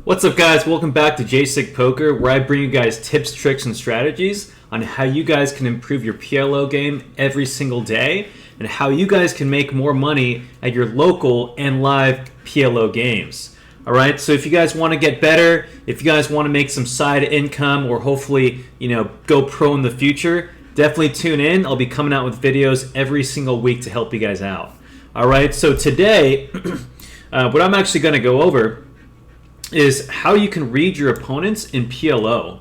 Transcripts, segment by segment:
What's up, guys? Welcome back to JSIC Poker, where I bring you guys tips, tricks, and strategies on how you guys can improve your PLO game every single day and how you guys can make more money at your local and live PLO games. All right, so if you guys want to get better, if you guys want to make some side income or hopefully, go pro in the future, definitely tune in. I'll be coming out with videos every single week to help you guys out. All right, so today, what I'm actually going to go over is how you can read your opponents in PLO.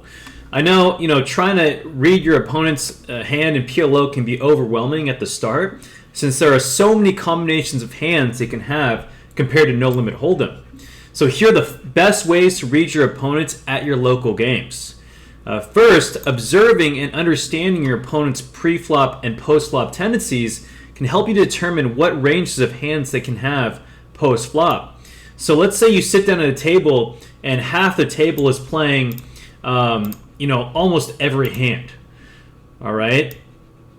I know, trying to read your opponent's hand in PLO can be overwhelming at the start, since there are so many combinations of hands they can have compared to No Limit Hold'em. So here are the best ways to read your opponents at your local games. First, observing and understanding your opponent's pre-flop and post-flop tendencies can help you determine what ranges of hands they can have post-flop. So let's say you sit down at a table and half the table is playing, almost every hand. All right.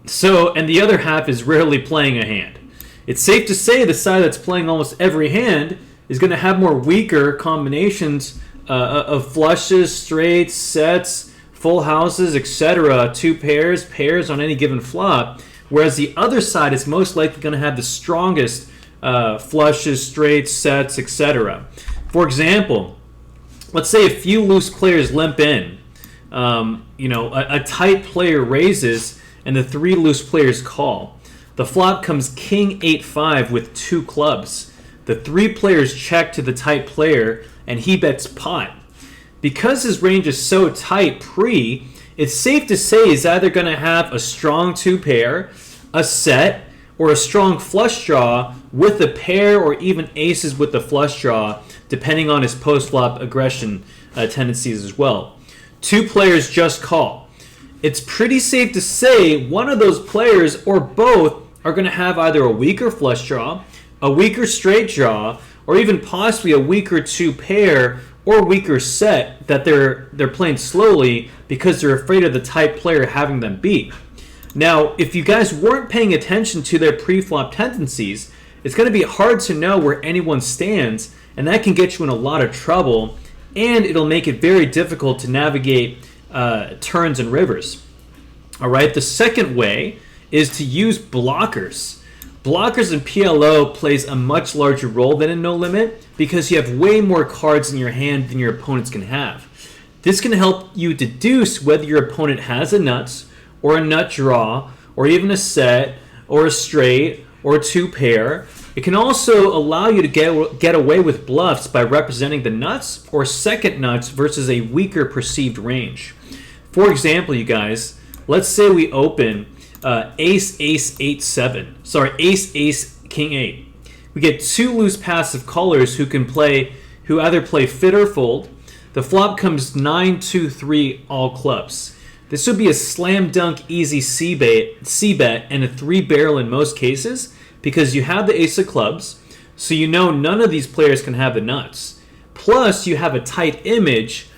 So, and the other half is rarely playing a hand. It's safe to say the side that's playing almost every hand is going to have more weaker combinations of flushes, straights, sets, full houses, etc., two pairs on any given flop, whereas the other side is most likely going to have the strongest flushes, straights, sets, etc. For example, let's say a few loose players limp in. A tight player raises and the three loose players call. The flop comes king 8-5 with two clubs. The three players check to the tight player and he bets pot. Because his range is so tight pre, it's safe to say he's either going to have a strong two pair, a set, or a strong flush draw with a pair or even aces with the flush draw, depending on his post-flop aggression tendencies as well. Two players just call. It's pretty safe to say one of those players or both are going to have either a weaker flush draw, a weaker straight draw, or even possibly a weaker two pair or weaker set that they're playing slowly because they're afraid of the tight player having them beat. Now, if you guys weren't paying attention to their pre-flop tendencies, it's going to be hard to know where anyone stands, and that can get you in a lot of trouble, and it'll make it very difficult to navigate turns and rivers. All right, the second way is to use blockers. Blockers in PLO plays a much larger role than in No Limit because you have way more cards in your hand than your opponents can have. This can help you deduce whether your opponent has a nuts, or a nut draw, or even a set, or a straight, or a two pair. It can also allow you to get away with bluffs by representing the nuts or second nuts versus a weaker perceived range. For example, you guys, let's say we open ace, 8-7. Sorry, ace, king 8. We get two loose passive callers who either play fit or fold. The flop comes 9-2-3 all clubs. This would be a slam dunk easy C-bet and a three barrel in most cases because you have the ace of clubs, so you know none of these players can have the nuts. Plus, you have a tight image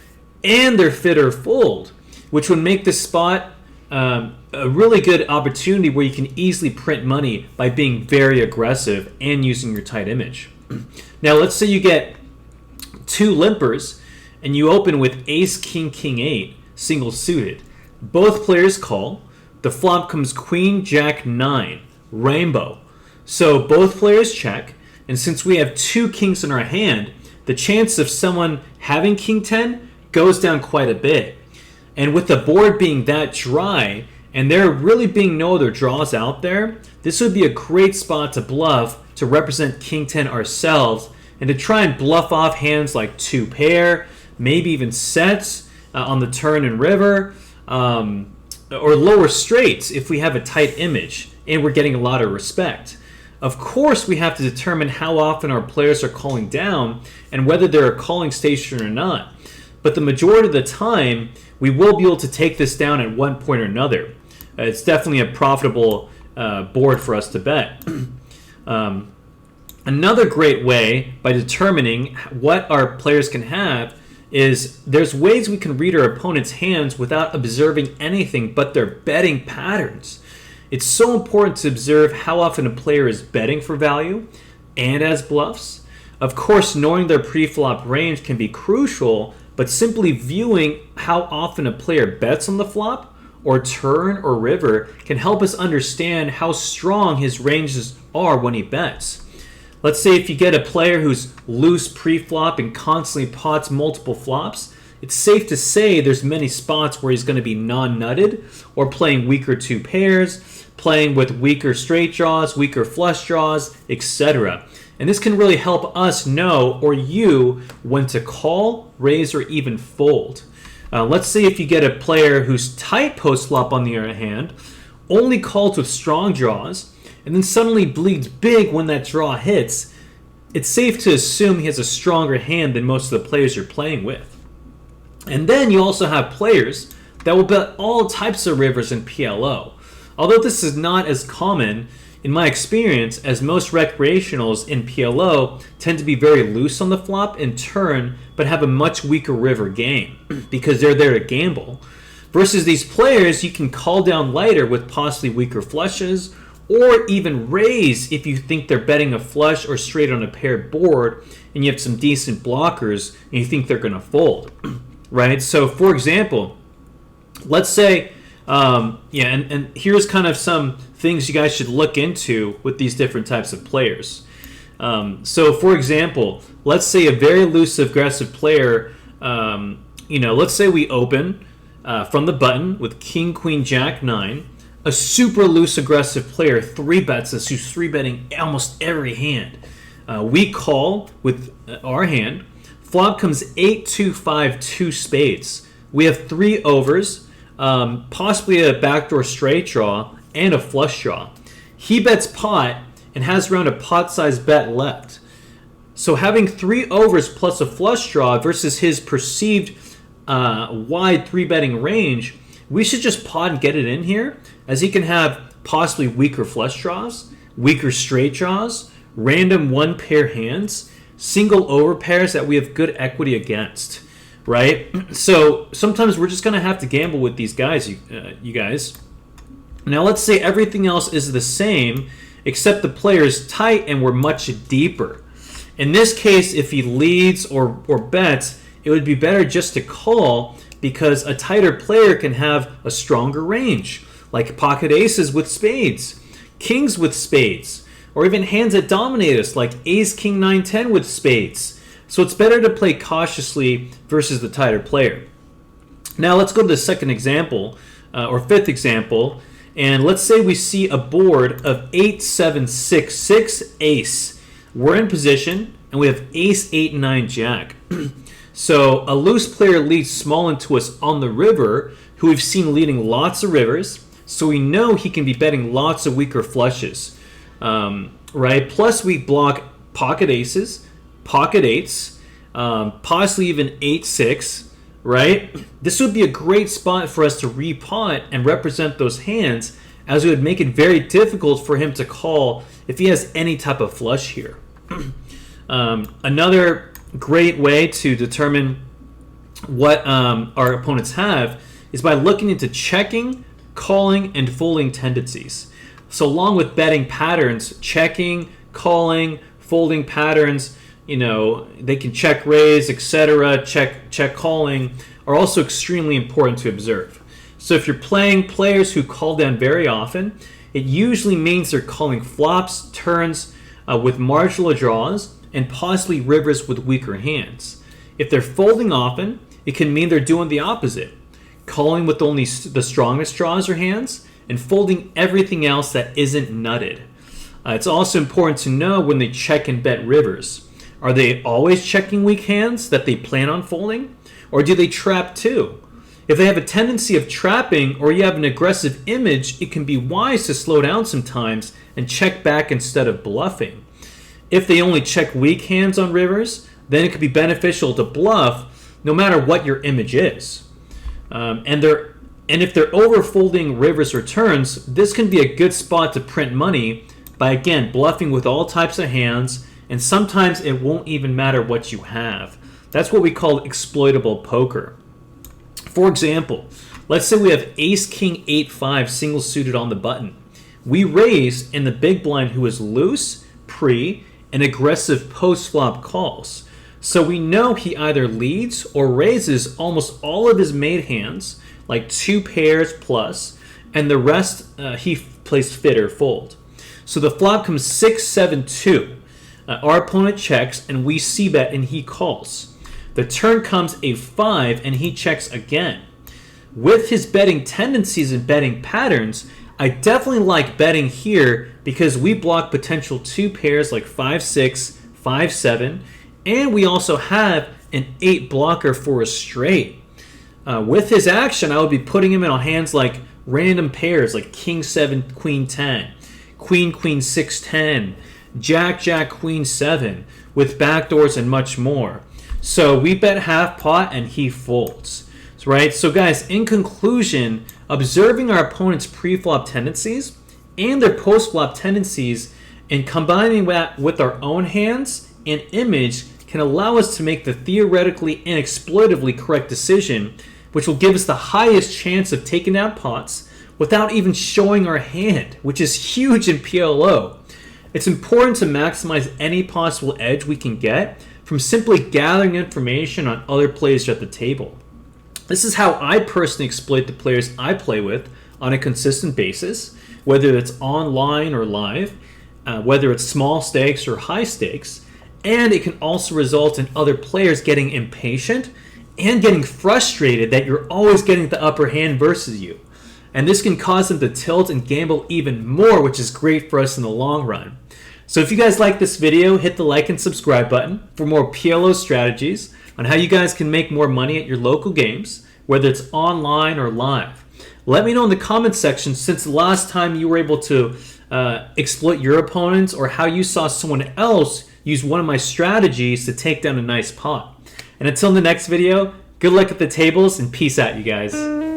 and they're fit or fold, which would make this spot a really good opportunity where you can easily print money by being very aggressive and using your tight image. Now, let's say you get two limpers and you open with ace, king 8, single suited. Both players call. The flop comes queen, jack 9, rainbow. So both players check, and since we have two kings in our hand, the chance of someone having king 10 goes down quite a bit. And with the board being that dry, and there really being no other draws out there, this would be a great spot to bluff to represent king 10 ourselves and to try and bluff off hands like two pair, maybe even sets on the turn and river, or lower straights if we have a tight image and we're getting a lot of respect. Of course, we have to determine how often our players are calling down and whether they're a calling station or not. But the majority of the time, we will be able to take this down at one point or another. It's definitely a profitable board for us to bet. Another great way by determining what our players can have is there's ways we can read our opponent's hands without observing anything but their betting patterns. It's so important to observe how often a player is betting for value and as bluffs. Of course, knowing their pre-flop range can be crucial, but simply viewing how often a player bets on the flop, or turn, or river can help us understand how strong his ranges are when he bets. Let's say if you get a player who's loose pre-flop and constantly pots multiple flops, it's safe to say there's many spots where he's going to be non-nutted, or playing weaker two pairs, playing with weaker straight draws, weaker flush draws, etc. And this can really help us know, or you, when to call, raise, or even fold. Let's say if you get a player who's tight post-flop on the other hand, only calls with strong draws, and then suddenly bleeds big when that draw hits, it's safe to assume he has a stronger hand than most of the players you're playing with. And then you also have players that will bet all types of rivers in PLO. Although this is not as common, in my experience, as most recreationals in PLO tend to be very loose on the flop and turn, but have a much weaker river game because they're there to gamble. Versus these players, you can call down lighter with possibly weaker flushes, or even raise if you think they're betting a flush or straight on a paired board and you have some decent blockers and you think they're going to fold. Right? So, for example, let's say, and here's kind of some things you guys should look into with these different types of players. So, for example, let's say a very loose, aggressive player, let's say we open from the button with King, Queen, Jack, 9. A super loose, aggressive player 3-bets us, who's 3-betting almost every hand. We call with our hand. Flop comes 8, 2, 5, 2 spades. We have 3 overs, possibly a backdoor straight draw, and a flush draw. He bets pot and has around a pot-sized bet left. So having 3 overs plus a flush draw versus his perceived wide 3-betting range, we should just pot and get it in here, as he can have possibly weaker flush draws, weaker straight draws, random one-pair hands, single over pairs that we have good equity against, right? So sometimes we're just going to have to gamble with these guys, you guys. Now let's say everything else is the same, except the player is tight and we're much deeper. In this case, if he leads or bets, it would be better just to call, because a tighter player can have a stronger range, like pocket aces with spades, kings with spades, or even hands that dominate us, like ace, king, 9, 10 with spades. So it's better to play cautiously versus the tighter player. Now let's go to the second example, or fifth example, and let's say we see a board of 8, 7, 6, 6, ace. We're in position, and we have ace, 8, 9, jack. So a loose player leads small into us on the river, who we've seen leading lots of rivers, so we know he can be betting lots of weaker flushes, right? Plus we block pocket aces, pocket eights, possibly even 8-6, right? This would be a great spot for us to repot and represent those hands, as it would make it very difficult for him to call if he has any type of flush here. Another great way to determine what our opponents have is by looking into checking, calling, and folding tendencies. So along with betting patterns, checking, calling, folding patterns, they can check raise, etc., check calling, are also extremely important to observe. So if you're playing players who call down very often, it usually means they're calling flops, turns with marginal draws, and possibly rivers with weaker hands. If they're folding often, it can mean they're doing the opposite, calling with only the strongest draws or hands, and folding everything else that isn't nutted. It's also important to know when they check and bet rivers. Are they always checking weak hands that they plan on folding? Or do they trap too? If they have a tendency of trapping, or you have an aggressive image, it can be wise to slow down sometimes and check back instead of bluffing. If they only check weak hands on rivers, then it could be beneficial to bluff no matter what your image is. And if they're overfolding rivers or turns, this can be a good spot to print money by, again, bluffing with all types of hands, and sometimes it won't even matter what you have. That's what we call exploitable poker. For example, let's say we have ace, king, 8, 5 single suited on the button. We raise, and the big blind, who is loose, pre, and aggressive post-flop calls. So we know he either leads or raises almost all of his made hands, like 2 pairs plus, and the rest he plays fit or fold. So the flop comes 6-7-2. Our opponent checks and we c-bet and he calls. The turn comes a 5 and he checks again. With his betting tendencies and betting patterns, I definitely like betting here because we block potential 2 pairs like 5-6, 5-7, and we also have an 8 blocker for a straight. With his action, I would be putting him in on hands like random pairs like King 7, Queen 10, Queen Queen 6, 10, Jack Jack Queen 7, with backdoors and much more. So we bet half pot and he folds. Right? So guys, in conclusion, observing our opponent's pre-flop tendencies and their post-flop tendencies and combining that with our own hands and image can allow us to make the theoretically and exploitively correct decision, which will give us the highest chance of taking out pots without even showing our hand, which is huge in PLO. It's important to maximize any possible edge we can get from simply gathering information on other players at the table. This is how I personally exploit the players I play with on a consistent basis, whether it's online or live, whether it's small stakes or high stakes, and it can also result in other players getting impatient and getting frustrated that you're always getting the upper hand versus you. And this can cause them to tilt and gamble even more, which is great for us in the long run. So if you guys like this video, hit the like and subscribe button for more PLO strategies on how you guys can make more money at your local games, whether it's online or live. Let me know in the comments section since the last time you were able to exploit your opponents or how you saw someone else use one of my strategies to take down a nice pot. And until the next video, good luck at the tables and peace out, you guys.